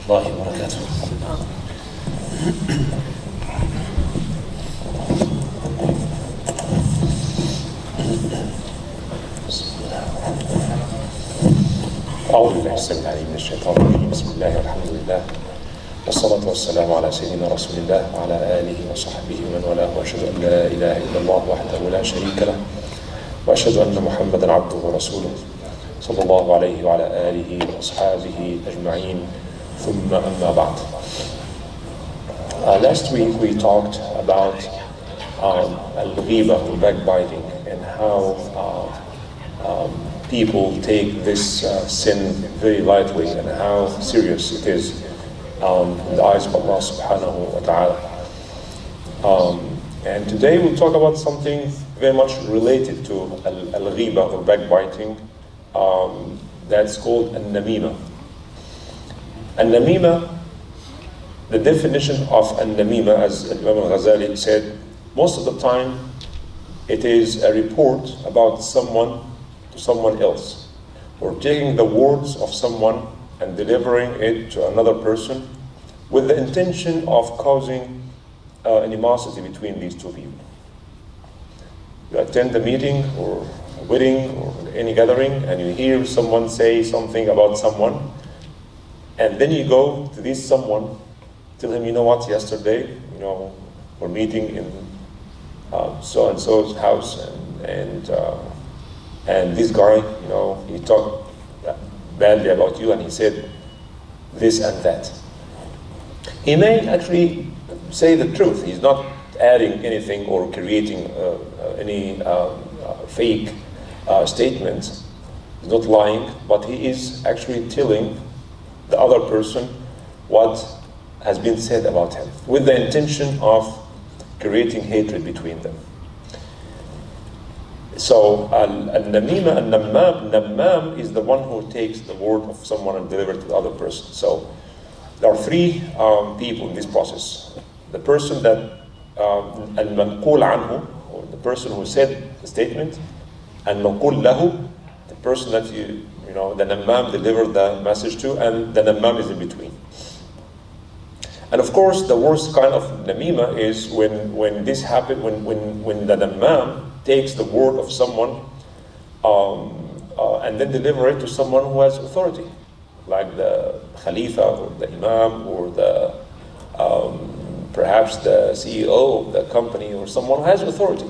الله وبركاته. أعوذ بالله السميع العليم من الشيطان الرجيم. بسم الله والحمد لله والصلاة والسلام على سيدنا رسول الله وعلى آله وصحبه ومن والاه، وأشهد أن لا إله إلا الله وحده لا شريك له، وأشهد أن محمدا عبده ورسوله صلى الله عليه وعلى آله وأصحابه أجمعين. ثم أما بعد. Last week we talked about al-ghibah, or backbiting, and how people take this sin very lightly and how serious it is in the eyes of Allah subhanahu wa ta'ala. And today we'll talk about something very much related to al-ghibah, or backbiting, that's called al-namimah. Al-namimah, the definition of al-namimah, as Imam Ghazali said, most of the time it is a report about someone to someone else, or taking the words of someone and delivering it to another person with the intention of causing animosity between these two people. You attend a meeting or a wedding or any gathering and you hear someone say something about someone, and then you go to this someone, tell him, you know what, yesterday, we're meeting in so-and-so's house, and this guy, he talked badly about you and he said this and that. He may actually say the truth. He's not adding anything or creating any fake statements. He's not lying, but he is actually telling the other person what has been said about him, with the intention of creating hatred between them. So al-namimah, al-nammam is the one who takes the word of someone and delivers it to the other person. So there are three people in this process. The person that al-manqul anhu, or the person who said the statement, and manqul lahu, the person that the nammam delivered the message to, and the nammam is in between. And of course, the worst kind of namimah is when this happens, when the nammam takes the word of someone and then deliver it to someone who has authority, like the Khalifa or the Imam or the perhaps the CEO of the company or someone who has authority.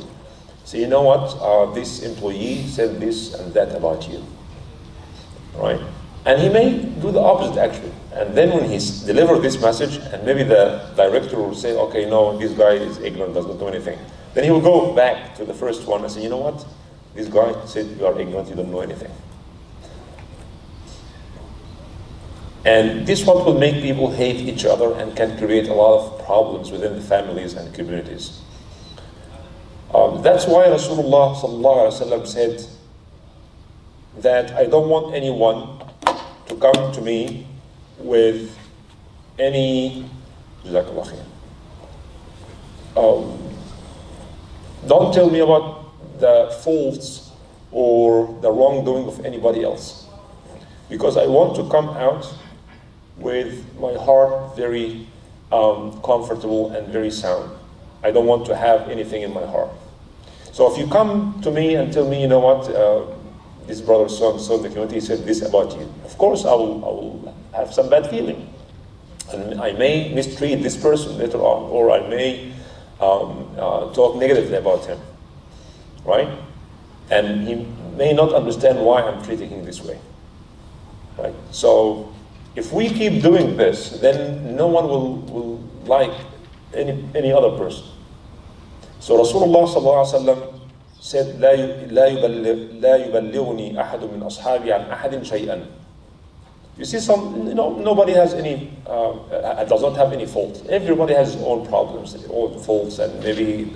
So you know what, this employee said this and that about you, right? And he may do the opposite actually. And then when he's delivered this message, and maybe the director will say, okay, no, this guy is ignorant, does not do anything. Then he will go back to the first one and say, you know what, this guy said you are ignorant, you don't know anything. And this one will make people hate each other and can create a lot of problems within the families and communities. That's why Rasulullah sallallahu alaihi wasallam said that I don't want anyone to come to me with any don't tell me about the faults or the wrongdoing of anybody else, because I want to come out with my heart very comfortable and very sound. I don't want to have anything in my heart. So if you come to me and tell me, you know what, this brother so-and-so in the community said this about you, of course I will have some bad feeling. And I may mistreat this person later on, or I may talk negatively about him, right? And he may not understand why I'm treating him this way, right? So if we keep doing this, then no one will like any other person. So Rasulullah sallallahu alaihi wasallam said, لا يبلغني أحد من أصحابي عن أحد شيئا. You see, nobody has any, does not have any fault. Everybody has his own problems, his own faults, and maybe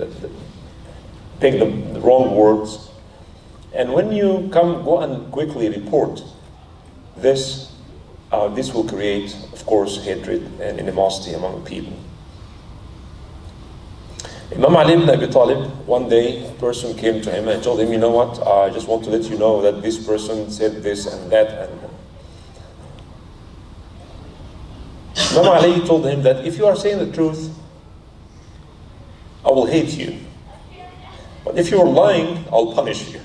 pick the wrong words. And when you go and quickly report this, this will create, of course, hatred and animosity among people. Imam Ali ibn Abi Talib, one day a person came to him and told him, you know what, I just want to let you know that this person said this and that, and Imam Ali told him that if you are saying the truth, I will hate you. But if you are lying, I'll punish you.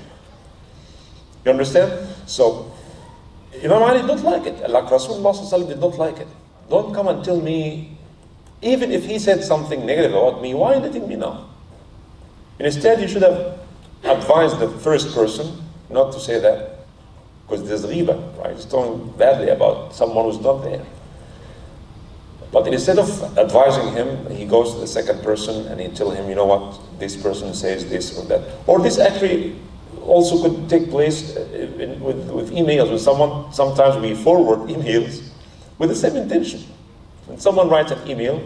You understand? So, Imam Ali did not like it. Like Rasulullah did not like it. Don't come and tell me, even if he said something negative about me, why are you letting me know? And instead, you should have advised the first person not to say that. Because there's riba, right? He's talking badly about someone who's not there. But instead of advising him, he goes to the second person and he tells him, you know what, this person says this or that. Or this actually also could take place with emails. With someone, sometimes we forward emails with the same intention. When someone writes an email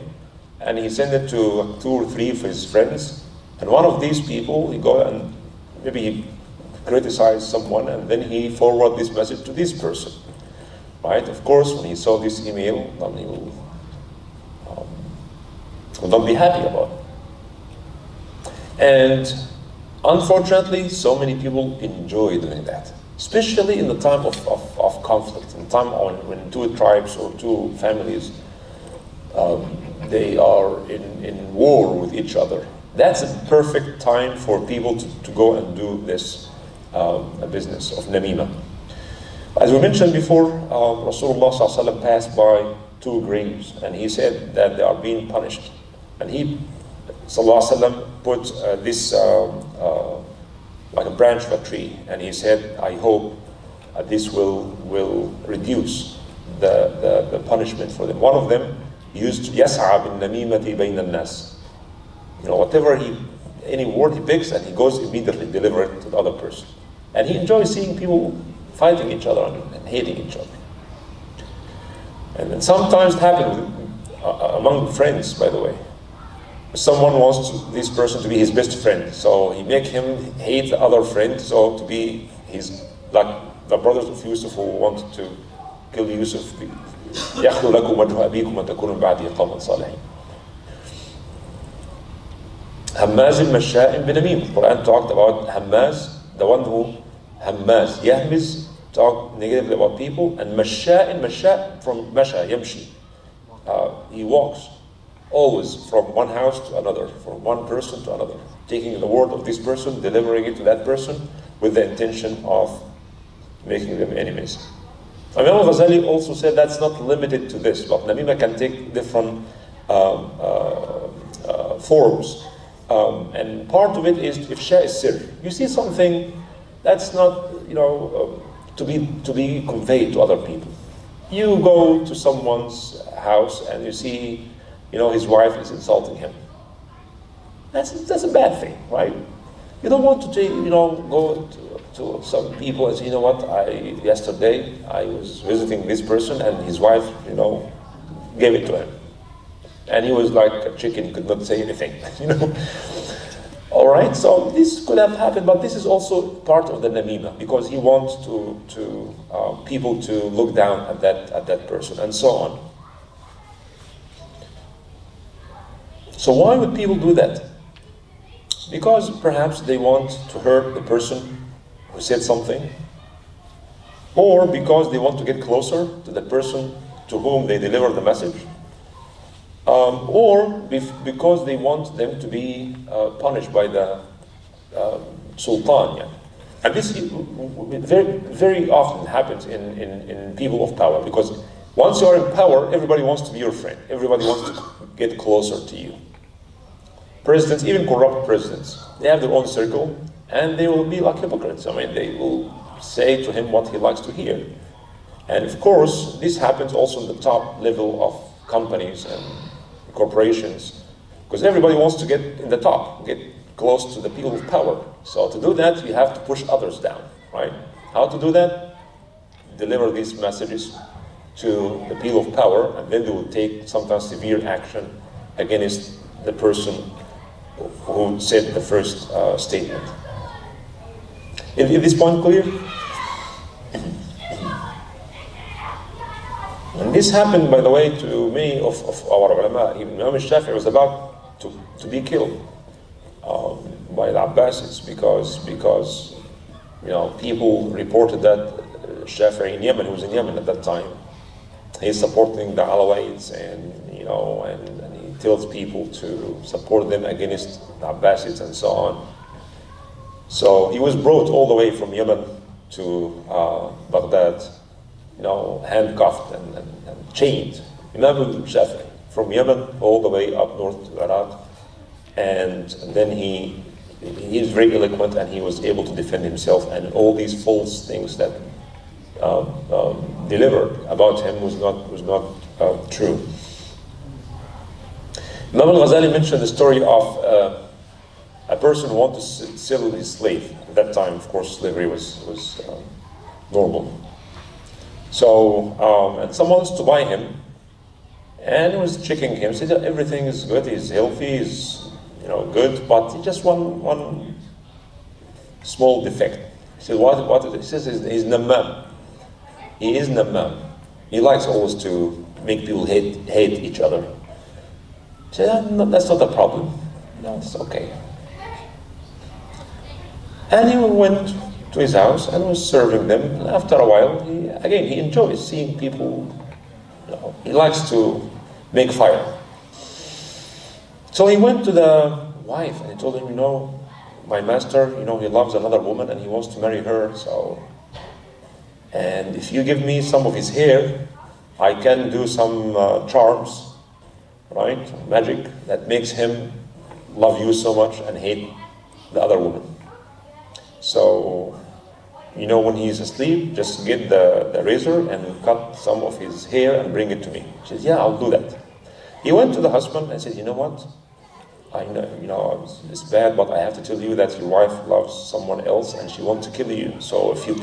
and he sends it to 2 or 3 of his friends, and one of these people, he go and maybe he criticize someone and then he forward this message to this person, right? Of course, when he saw this email, then he will not be happy about it. And unfortunately, so many people enjoy doing that, especially in the time of conflict, in the time when 2 tribes or 2 families, they are in war with each other. That's a perfect time for people to go and do this a business of Namimah. As we mentioned before, Rasulullah ﷺ passed by 2 graves and he said that they are being punished. And he ﷺ put this like a branch of a tree, and he said, I hope this will reduce the punishment for them. One of them used يَسْعَى بِالنَّمِيمَةِ بَيْنَ النَّاسِ. You know, whatever any word he picks, and he goes immediately deliver it to the other person. And he enjoys seeing people fighting each other and hating each other. And then sometimes it happens among friends, by the way. Someone wants this person to be his best friend, so he make him hate the other friend, so to be his, like the brothers of Yusuf who wanted to kill Yusuf. يَخْلُ لَكُمْ وَجْهُ أَبِيكُمْ وَتَكُونُوا مِنْ بَعْدِهِ قَوْمًا صَالِحِينَ. Hammaz al-Masha'in bin-Namim. Quran talked about Hammaz, the one who Hammaz, Yahmiz, talk negatively about people, and Masha'in, Masha' from Masha, Yamshi. He walks always from one house to another, from one person to another, taking the word of this person, delivering it to that person with the intention of making them enemies. Imam Ghazali also said that's not limited to this, but Namimah can take different forms. And part of it is ifsha is sir. You see something that's not, to be conveyed to other people. You go to someone's house and you see, his wife is insulting him. That's a bad thing, right? You don't want to go to some people and say, you know what, yesterday I was visiting this person and his wife, gave it to him. And he was like a chicken, he could not say anything, All right, so this could have happened, but this is also part of the Namimah, because he wants people to look down at that person, and so on. So why would people do that? Because perhaps they want to hurt the person who said something, or because they want to get closer to the person to whom they deliver the message, or because they want them to be punished by the sultan. Yeah. And this very, very often happens in people of power, because once you are in power, everybody wants to be your friend. Everybody wants to get closer to you. Presidents, even corrupt presidents, they have their own circle, and they will be like hypocrites. I mean, they will say to him what he likes to hear. And of course, this happens also in the top level of companies and corporations, because everybody wants to get in the top, get close to the people of power. So to do that, you have to push others down, right? How to do that? Deliver these messages to the people of power, and then they will take sometimes severe action against the person who said the first statement. Is this point clear? And this happened, by the way, to many of our ulama. Even Imam Shafi'i was about to be killed by the Abbasids because people reported that Shafi'i in Yemen, who was in Yemen at that time, he's supporting the Alawites, and and he tells people to support them against the Abbasids and so on. So he was brought all the way from Yemen to Baghdad, handcuffed and chained. Imam Shafi'i, from Yemen all the way up north to Iraq, and then he is very eloquent, and he was able to defend himself, and all these false things that delivered about him was not true. Imam Ghazali mentioned the story of a person who wanted to sell his slave. At that time, of course, slavery was normal. So, and someone wants to buy him, and was checking him, said that everything is good, he's healthy, he's good, but he just one small defect. He said, what is it? He says he's Namimah. He is Namimah. He likes always to make people hate each other. He said, no, that's not a problem. No, it's okay. And he went to his house and was serving them. And after a while, he enjoys seeing people. He likes to make fire. So he went to the wife and he told him, my master, he loves another woman and he wants to marry her. And if you give me some of his hair, I can do some charms, right? Magic that makes him love you so much and hate the other woman. So, when he's asleep, just get the razor and cut some of his hair and bring it to me. She says, yeah, I'll do that. He went to the husband and said, you know what? I know, it's bad, but I have to tell you that your wife loves someone else and she wants to kill you. So if you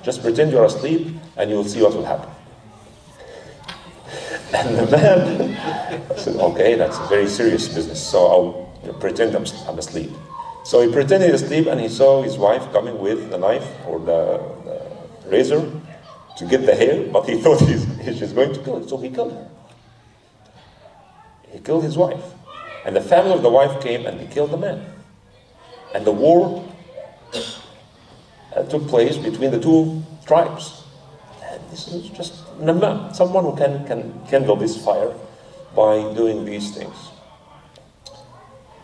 just pretend you're asleep and you'll see what will happen. And the man said, okay, that's a very serious business. So I'll pretend I'm asleep. So he pretended asleep and he saw his wife coming with the knife or the razor to get the hair, but he thought she's going to kill it, so he killed her. He killed his wife. And the family of the wife came and they killed the man. And the war took place between the two tribes. And this is just Namimah, someone who can kindle this fire by doing these things.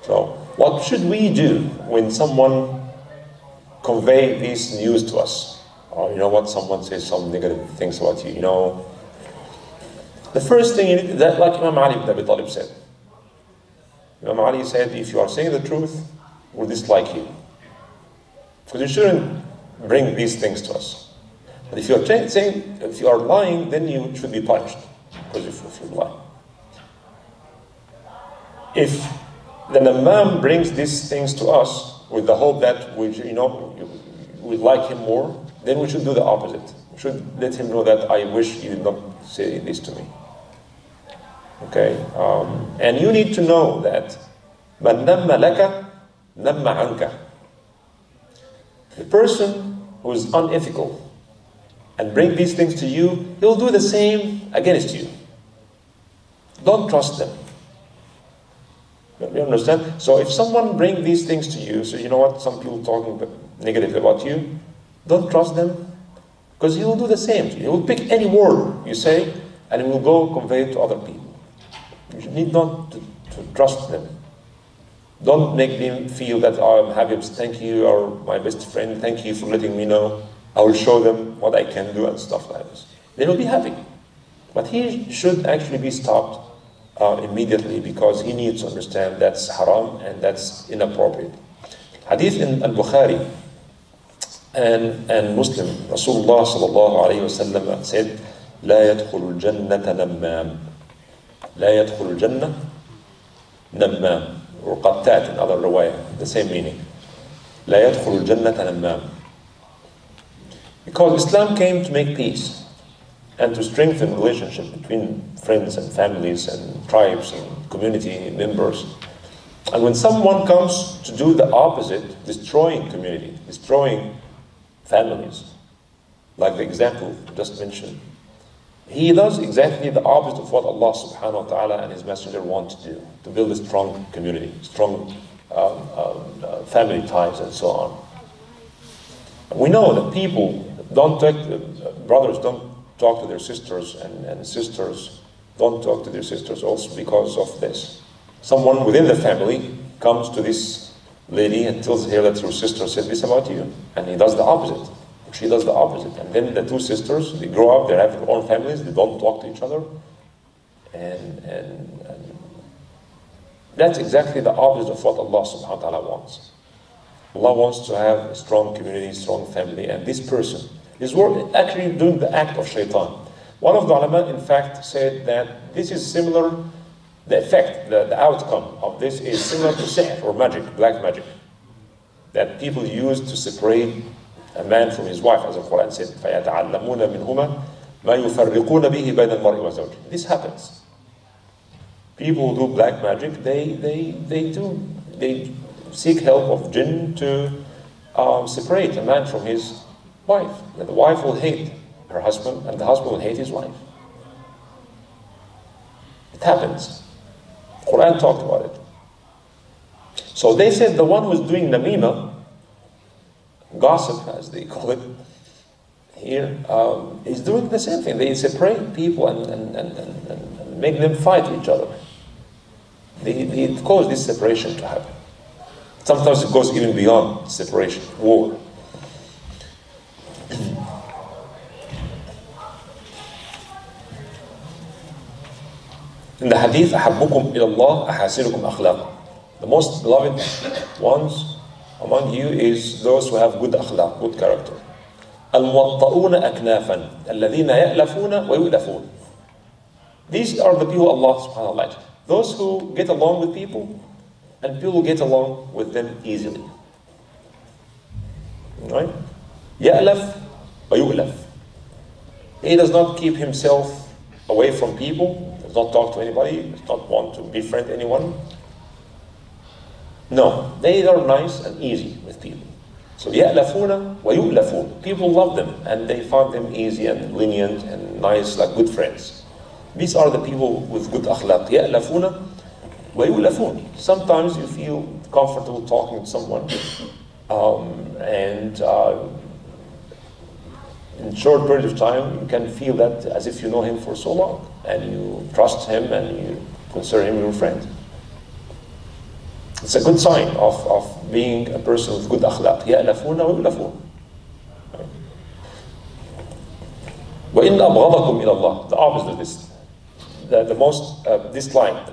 So, what should we do when someone convey this news to us? Or someone says some negative things about you, The first thing you need, that like Imam Ali ibn Abi Talib said. Imam Ali said, if you are saying the truth, we'll dislike you. Because you shouldn't bring these things to us. But if you are lying, then you should be punished. Because if you lie. If the Imam brings these things to us with the hope that we like him more, then we should do the opposite. We should let him know that I wish you did not say this to me. Okay? And you need to know that مَنْ نَمَّ لَكَ نَمَّ عَنْكَ. The person who is unethical and bring these things to you, he'll do the same against you. Don't trust them. You understand? So if someone brings these things to you, so you know what, some people talking negative about you, don't trust them, because he will do the same to you. He will pick any word you say, and he will go convey it to other people. You need not to trust them. Don't make them feel that I'm happy, thank you, or my best friend, thank you for letting me know. I will show them what I can do and stuff like this. They will be happy. But he should actually be stopped immediately, because he needs to understand that's haram and that's inappropriate. Hadith in Al-Bukhari and Muslim, Rasulullah sallallahu alayhi wa sallam said, لا يدخل الجنة نمام. لا يدخل الجنة نمام. Or qattat in other riwayah, the same meaning. لا يدخل الجنة نمام. Because Islam came to make peace and to strengthen relationship between friends and families and tribes and community members. And when someone comes to do the opposite, destroying community, destroying families, like the example just mentioned, he does exactly the opposite of what Allah subhanahu wa ta'ala and His Messenger want to do, to build a strong community, strong family ties and so on. And we know that people brothers don't talk to their sisters, and sisters don't talk to their sisters also because of this. Someone within the family comes to this lady and tells her that your sister said this about you, and he does the opposite. She does the opposite. And then the two sisters, they grow up, they have their own families, they don't talk to each other. And that's exactly the opposite of what Allah subhanahu wa ta'ala wants. Allah wants to have a strong community, strong family, and this person is actually doing the act of shaitan. One of the ulama, in fact, said that this is similar, the effect, the outcome of this is similar to sihr or magic, black magic, that people use to separate a man from his wife, as the Quran said, فَيَتَعَلَّمُونَ مِنْهُمَا مَا يُفَرِّقُونَ بِهِ بَيْنَ الْمَرْءِ وَزَوْجِهِ. This happens. People who do black magic, they seek help of jinn to separate a man from his wife. And the wife will hate her husband, and the husband will hate his wife. It happens. The Quran talked about it. So they said the one who's doing namimah, gossip as they call it here, is doing the same thing. They separate people and make them fight each other. They cause this separation to happen. Sometimes it goes even beyond separation, war. In the hadith, أحبكم إلى الله أحاسنكم أخلاقا. The most beloved ones among you is those who have good akhlaq, good character. الموطؤون أكنافا الذين يألفون ويؤلفون. These are the people Allah subhanahu wa ta'ala likes. Those who get along with people, and people get along with them easily. Right? يألف ويؤلف. He does not keep himself away from people, does not talk to anybody, does not want to befriend anyone. No, they are nice and easy with people. So يألفون ويؤلفون. People love them and they find them easy and lenient and nice, like good friends. These are the people with good akhlaq. يألفون ويؤلفون. Sometimes you feel comfortable talking to someone, and in a short period of time you can feel that as if you know him for so long, and you trust him and you consider him your friend. It's a good sign of being a person with good akhlaq. يألفون ويؤلفون. وإن أبغضكم إلى الله. The opposite of this, the most disliked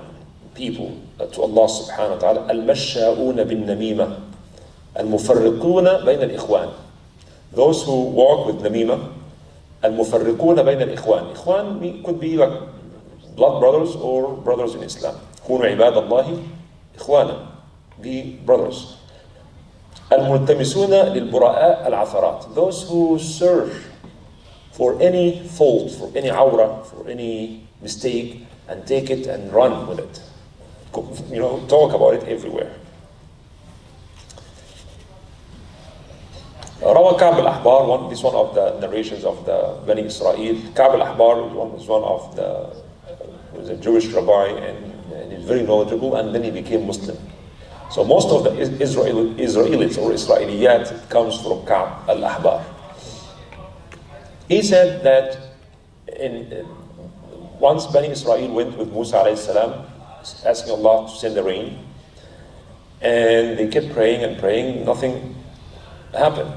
people to Allah subhanahu wa ta'ala, المشاؤون بالنميمة المفرقون بين الإخوان. Those who walk with namimah, المفرقون بين الإخوان. Ikhwan could be like blood brothers or brothers in Islam. كونوا عباد الله إخوانا. Be brothers. الملتمسون للبراء العثرات. Those who search for any fault, for any awra, for any mistake, and take it and run with it. You know, talk about it everywhere. روى كعب الأحبار, this one of the narrations of the Bani Israel. كعب الأحبار was one of the, he was a Jewish rabbi, and he's very knowledgeable, and then he became Muslim. So most of the Israelis or Israeliyat comes from Ka'b al-Ahbar. He said that once Bani Israel went with Musa alayhi salam, asking Allah to send the rain, and they kept praying and praying, nothing happened.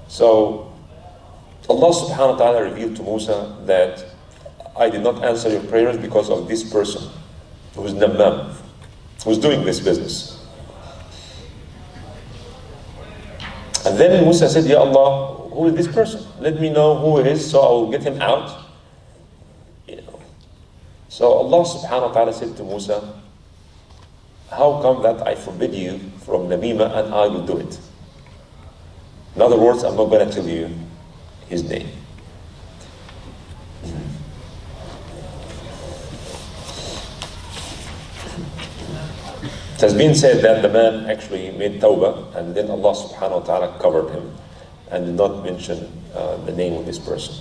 So Allah subhanahu wa ta'ala revealed to Musa that I did not answer your prayers because of this person who is Namimah, who's doing this business. And then Musa said, Ya Allah, who is this person? Let me know who it is so I will get him out. You know. So Allah subhanahu wa ta'ala said to Musa, how come that I forbid you from Namimah and I will do it? In other words, I'm not going to tell you his name. It has been said that the man actually made tawbah, and then Allah subhanahu wa ta'ala covered him and did not mention the name of this person.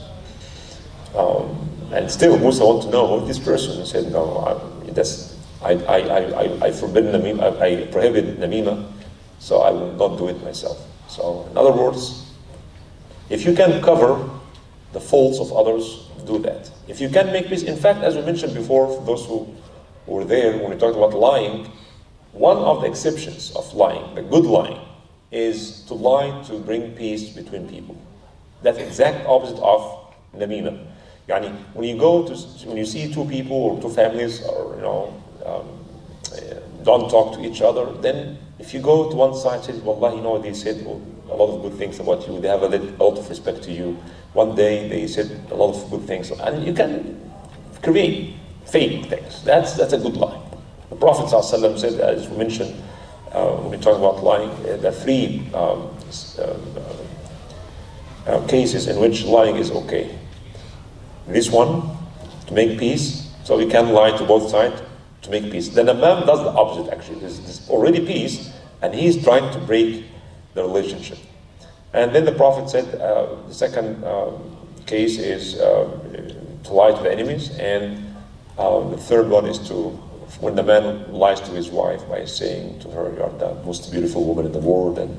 And still Musa wanted to know who this person. He said, no, I forbid Namimah, I prohibit Namimah, so I will not do it myself. So in other words, if you can cover the faults of others, do that. If you can make peace, in fact, as we mentioned before, for those who were there when we talked about lying, one of the exceptions of lying, the good lying, is to lie to bring peace between people. That's the exact opposite of Namimah. Yani, when you see two people or two families, or don't talk to each other, then if you go to one side and say, Wallah, they said a lot of good things about you, they have a lot of respect to you. One day they said a lot of good things, and you can create fake things. That's a good lie. The Prophet ﷺ said, as we mentioned, when we talk about lying, there are three cases in which lying is okay. This one, to make peace, so we can lie to both sides to make peace. The Namam does the opposite, actually. There's already peace, and he's trying to break the relationship. And then the Prophet said, the second case is to lie to the enemies, and the third one is when the man lies to his wife by saying to her, you are the most beautiful woman in the world, and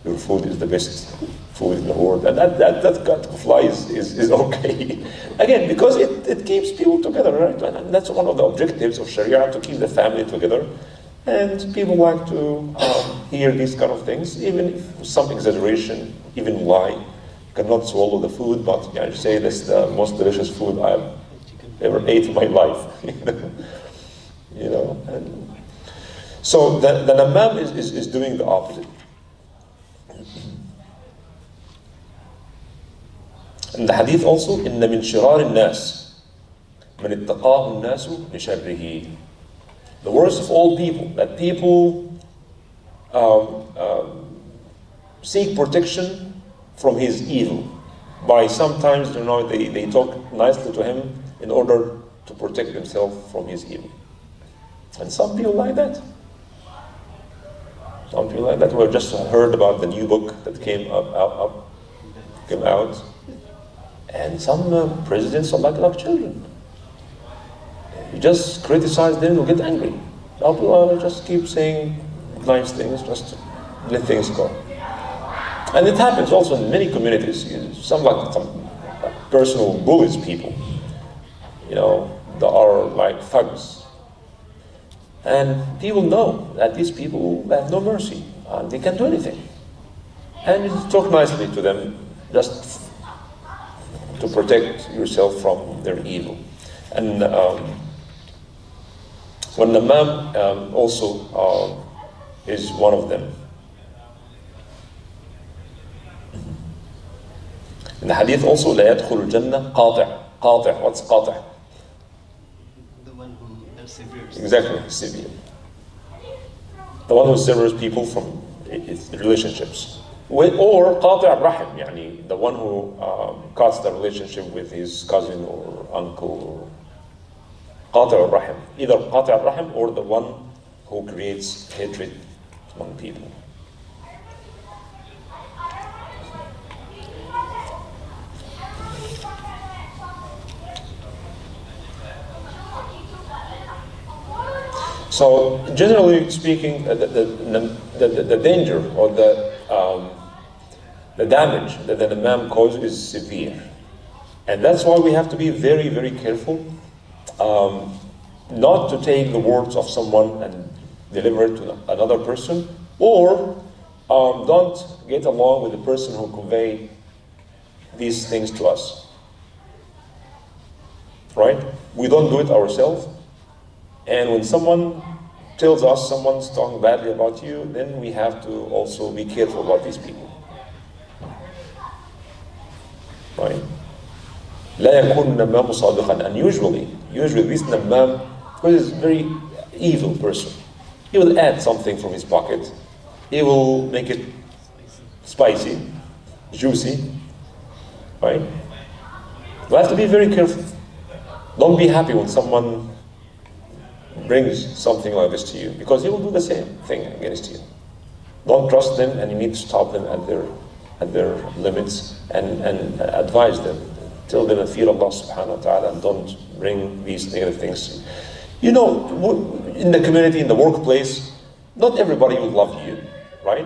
your food is the best food in the world, and that kind of lie is okay. Again, because it keeps people together, right? And that's one of the objectives of Sharia, to keep the family together. And people like to hear these kind of things, even if some exaggeration, even lie. You cannot swallow the food, but you say this is the most delicious food I've ever ate in my life. And so the Namam is doing the opposite. And the hadith also, إِنَّ مِنْ شِرَارِ النَّاسِ مَنِ اتَّقَاهُ النَّاسُ لِشَرِّهِ. The worst of all people, that people seek protection from his evil by sometimes, they talk nicely to him in order to protect themselves from his evil. And some people like that. Some people like that. We just heard about the new book that came out. And some presidents are like children. You just criticize them, you get angry. People just keep saying nice things, just let things go. And it happens also in many communities. Some person who bullies people, that are like thugs. And people know that these people have no mercy, and they can't do anything. And you talk nicely to them, just to protect yourself from their evil. And when the Namam also is one of them. In the hadith also, لا يدخل الجنة قاطع. قاطع, what's قاطع? The one who perseveres. Exactly, severe. The one who severs people from its relationships. Or قاطع الرحم, يعني the one who cuts the relationship with his cousin or uncle. Or قاطع الرحم, either قاطع الرحم or the one who creates hatred among people. So, generally speaking, the danger or the damage that the Namam causes is severe. And that's why we have to be very, very careful not to take the words of someone and deliver it to another person, or don't get along with the person who convey these things to us. Right? We don't do it ourselves. And when someone tells us someone's talking badly about you, then we have to also be careful about these people. Right? لا يكون النمام صادقا. And usually this Namam, because he's a very evil person, he will add something from his pocket. He will make it spicy, juicy. Right? We have to be very careful. Don't be happy when someone brings something like this to you, because he will do the same thing against you. Don't trust them, and you need to stop them at their limits and advise them. Tell them to fear Allah subhanahu wa ta'ala and don't bring these negative things. In the community, in the workplace, not everybody will love you, right?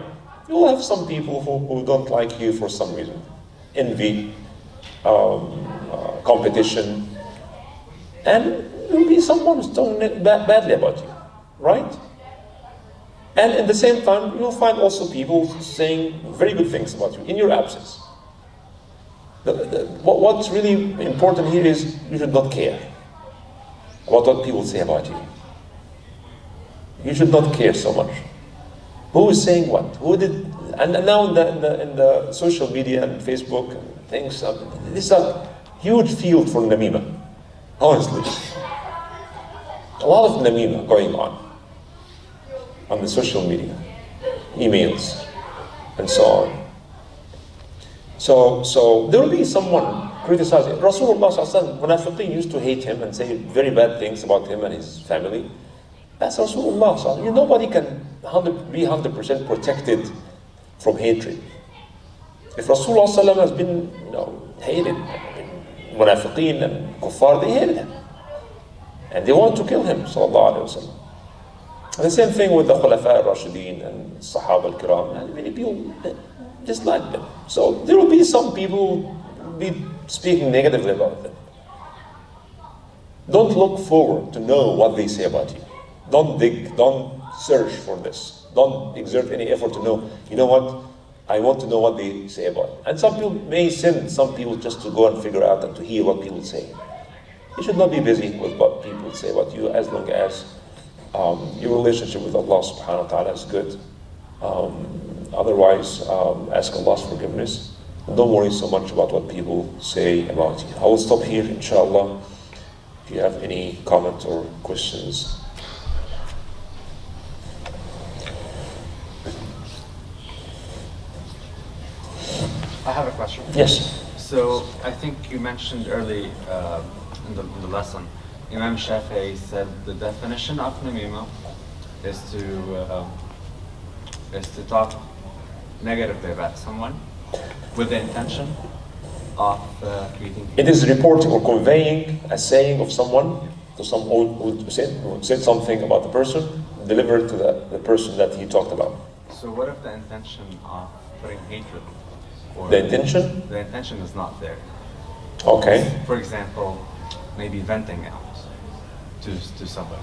You'll have some people who don't like you for some reason. Envy, competition, and there will be someone who's talking badly about you, right? And at the same time, you'll find also people saying very good things about you in your absence. What's really important here is you should not care about what people say about you. You should not care so much. Who is saying what? Who did? And now in the social media and Facebook and things, this is a huge field for Namimah. Honestly, a lot of Namimah going on the social media, emails, and so on. So there will be someone criticizing. Rasulullah sallallahu alaihi wasallam, Munafiqeen used to hate him and say very bad things about him and his family. That's Rasulullah sallallahu alaihi wasallam. Nobody can be 100% protected from hatred. If Rasulullah sallallahu alaihi wasallam has been, hated, Munafiqeen and Kuffar, they hated him, and they want to kill him sallallahu alaihi wasallam. And the same thing with the Khulafa al-Rashideen and Sahaba al-Kiram, and many people dislike them. So there will be some people who will be speaking negatively about them. Don't look forward to know what they say about you. Don't dig, don't search for this. Don't exert any effort to know, you know what, I want to know what they say about it. And some people may send some people just to go and figure out and to hear what people say. You should not be busy with what people say about you as long as your relationship with Allah subhanahu wa ta'ala is good. Otherwise, ask Allah's forgiveness. And don't worry so much about what people say about you. I will stop here, inshallah. If you have any comment or questions. I have a question. Yes. So I think you mentioned early in the lesson, Imam Shafi'i said the definition of Namimah is to talk negatively about someone with the intention of creating. It is reporting or conveying a saying of someone to someone who said something about the person, delivered to the person that he talked about. So what if the intention of putting hatred? The intention? The intention is not there. Okay. For example, maybe venting out to somebody.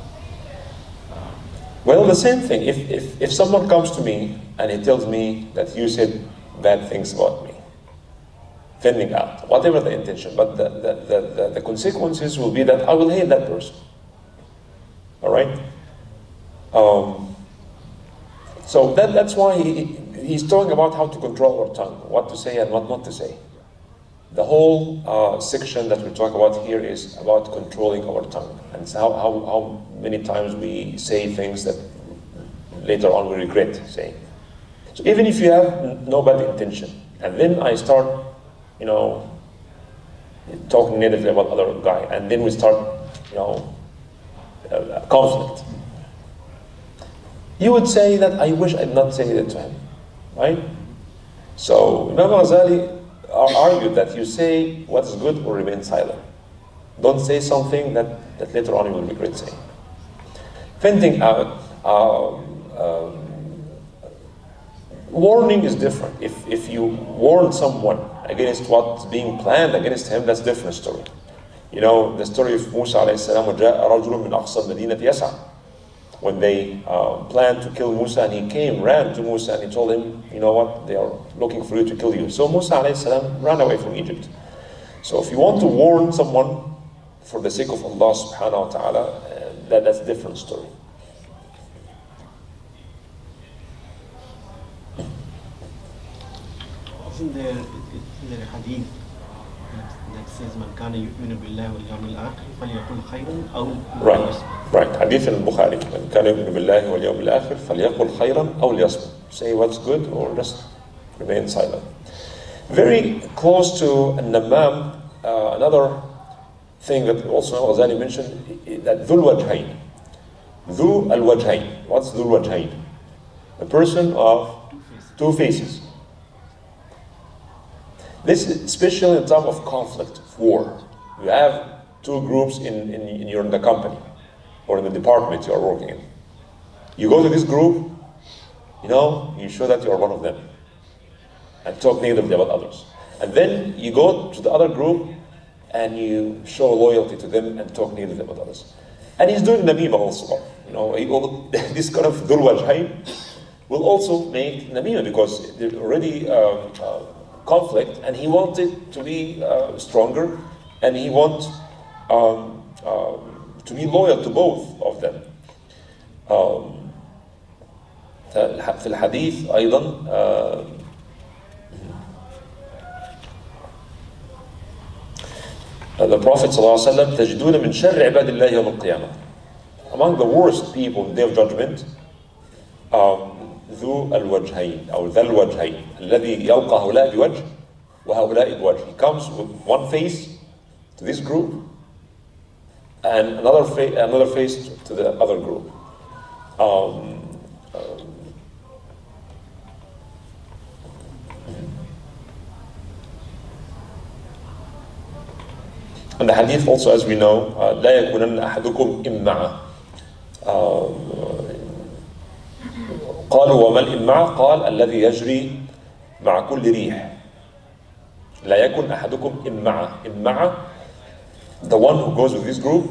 Well, the same thing. If someone comes to me and he tells me that you said bad things about me, venting out, whatever the intention, but the consequences will be that I will hate that person. All right? So that's why he's talking about how to control our tongue, what to say and what not to say. The whole section that we talk about here is about controlling our tongue, and it's how many times we say things that later on we regret saying. So even if you have no bad intention, and then I start, talking negatively about other guy, and then we start, conflict. You would say that I wish I'd not said it to him, right? So Imam Ghazali argued that you say what's good or remain silent. Don't say something that later on you will regret saying. Venting out, warning is different. If you warn someone against what's being planned against him, that's a different story. The story of Musa alayhi salam, وَجَاءَ رَجُلٌ مِّنْ أَقْصَى الْمَدِينَةِ يَسْعَى. When they planned to kill Musa, and he ran to Musa, and he told him, you know what, they are looking for you to kill you. So Musa alayhi salam ran away from Egypt. So if you want to warn someone for the sake of Allah subhanahu wa ta'ala, that's a different story. Isn't there a hadith that says من كان يؤمن بالله واليوم الآخر فليقل خيرا أو Right. Hadith al-Bukhari. من كان يؤمن بالله واليوم الآخر فليقل خيرا أو ليصمت. Say what's good or just remain silent. Very close to Namam, another thing that also Ghazali mentioned, that Dhul Wajhain. Dhu al-Wajhain. What's Dhul Wajhain? A person of two faces. This is especially in time of conflict, of war. You have two groups in the company or in the department you are working in. You go to this group, you show that you are one of them and talk negatively about others. And then you go to the other group and you show loyalty to them and talk negatively about others. And he's doing Namimah also. This kind of Dhul Wajhayn will also make Namimah because there's already conflict, and he wants it to be stronger, and he wants to be loyal to both of them. في الحديث أيضا the Prophet ﷺ تجدون من شر عباد الله يوم القيامة. Among the worst people in the day of judgment, ذو الوجهين أو ذا الوجهين الذي يلقى هؤلاء بوجه وهؤلاء بوجه. He comes with one face to this group and another face to the other group. And the hadith also, as we know, لا يكونن أحدكم إمعة. قالوا وما الإمعة؟ قال الذي يجري مع كل ريح. لا يكن أحدكم إمعة. إمعة, the one who goes with this group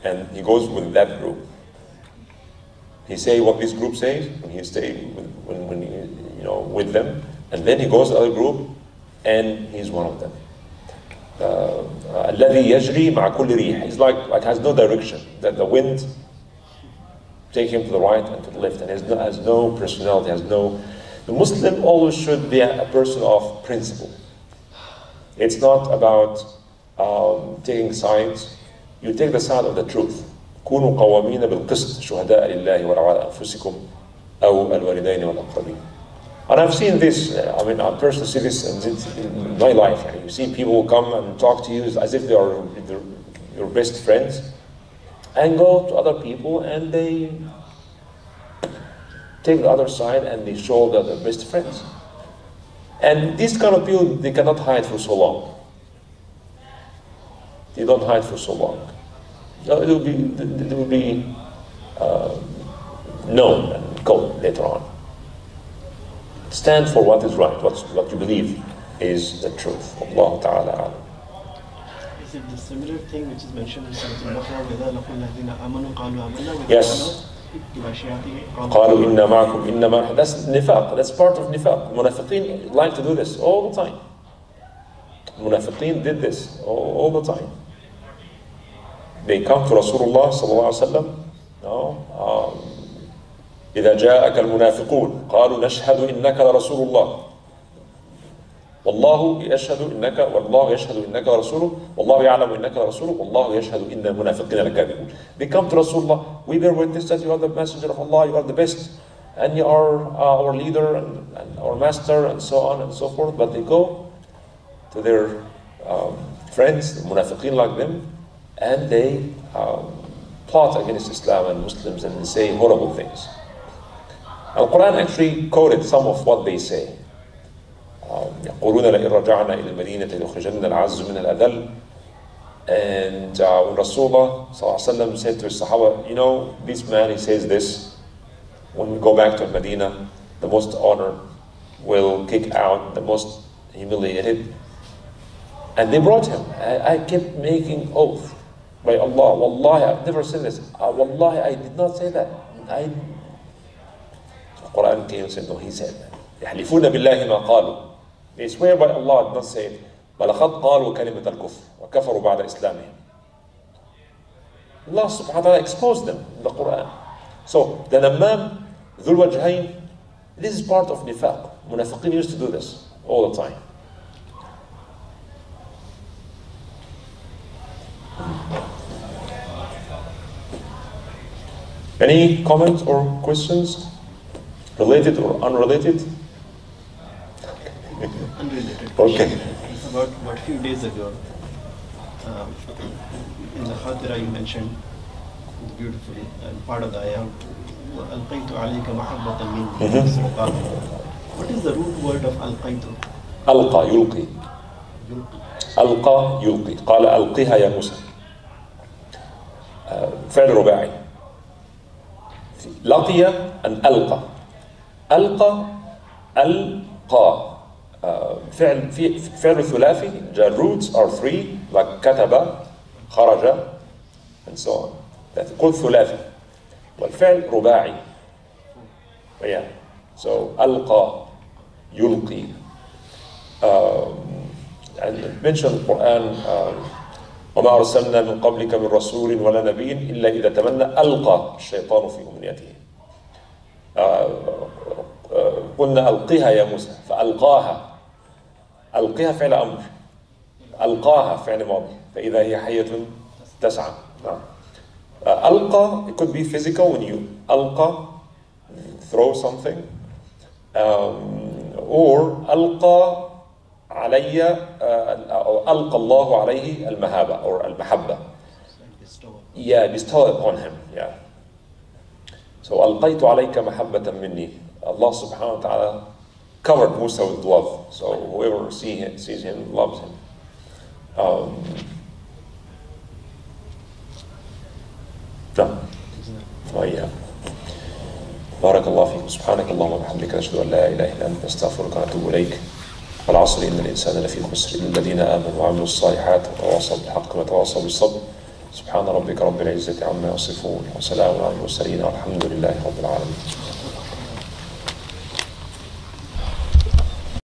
and he goes with that group. He say what this group says when he stay when he, with them, and then he goes to the other group and he's one of them. الذي يجري مع كل ريح. He's like has no direction. That the wind take him to the right and to the left, and has no personality. The Muslim always should be a person of principle. It's not about taking sides. You take the side of the truth. كونوا قوامين بالقسط شهداء لله ولو على أنفسكم أو الوالدين والأقربين. And I've seen this, I personally see this in my life. You see people come and talk to you as if they are your best friends, and go to other people and they take the other side and they show that they're best friends. And these kind of people, they cannot hide for so long. They don't hide for so long. It will be known and caught later on. Stand for what is right, what you believe is the truth. Allah Ta'ala alam. Is it the similar thing which is mentioned in Surah Al-Baqarah? Yes. قالوا إنا معكم إنما. That's nifaq. That's part of nifaq. Munafiqeen like to do this all the time. Munafiqeen did this all the time. They come to Rasulullah sallallahu alaihi wasallam. إذا جاءك المنافقون قالوا نشهد إنك لرسول الله والله يشهد إنك لرسوله والله يعلم إنك لرسوله والله يشهد إن المنافقين لكاذبون. They come to Rasulullah. We bear witness that you are the messenger of Allah, you are the best, and you are our leader and our master, and so on and so forth. But they go to their friends, the munafiqeen like them, and they plot against Islam and Muslims and say horrible things. Al-Quran actually quoted some of what they say. يقولون لئن رجعنا إلى المدينة ليخرجن الأعز من الأذل. And when Rasulullah ﷺ said to his Sahaba, this man, he says this, when we go back to Medina, the most honored will kick out the most humiliated. And they brought him. I kept making oath by Allah. Wallahi, I've never said this. Wallahi, I did not say that. The Quran came and said, no, he said that. يحلفون بالله ما قالوا. They swear by Allah, did not say it. ولقد قالوا كلمة الكفر وكفروا بعد إسلامهم. Allah subhanahu wa ta'ala exposed them in the Quran. So the Namam, Dhul Wajhayn, this is part of nifaq. Munafiqeen used to do this all the time. Any comments or questions? Related or unrelated? Unrelated. Okay. About a few days ago, in the Khatira you mentioned beautifully, and part of the ayah, أَلْقَيْتُ عَلَيْكَ مَحَبَّةً مِّنِّي. What is the root word of ألقيت? ألقى يلقي. ألقى يلقي. قال ألقيها يا موسى. فعل رباعي. لقي أن ألقى. ألقى ألقى فعل ثلاثي, the roots are three, like كتب, خرج, and so on. That's called ثلاثي. والفعل رباعي. Yeah. So ألقى, يلقي. And it mentioned in the Quran, وما أرسلنا من قبلك من رسول ولا نبي إلا إذا تمنى ألقى الشيطان في أمنيته. قلنا ألقيها يا موسى فألقاها. ألقيها فعل أمر, ألقاها فعل ماضي, فإذا هي حية تسعى. ألقى, it could be physical when you ألقى, throw something, or ألقى علي, ألقى الله عليه المهابة or المحبة. Yeah, bestow upon him. Yeah. So ألقيت عليك محبة مني. Allah subhanahu wa ta'ala covered Musa with love. So whoever sees him loves him. نعم. وإياك. بارك الله فيك. سبحانك اللهم وبحمدك نشهد أن لا إله إلا أنت نستغفرك ونتوب إليك. والعصر إن الإنسان لفي خسر إلا الذين آمنوا وعملوا الصالحات وتواصوا بالحق وتواصوا بالصبر. سبحان ربك رب العزة عما يصفون وسلام على المرسلين والحمد لله رب العالمين.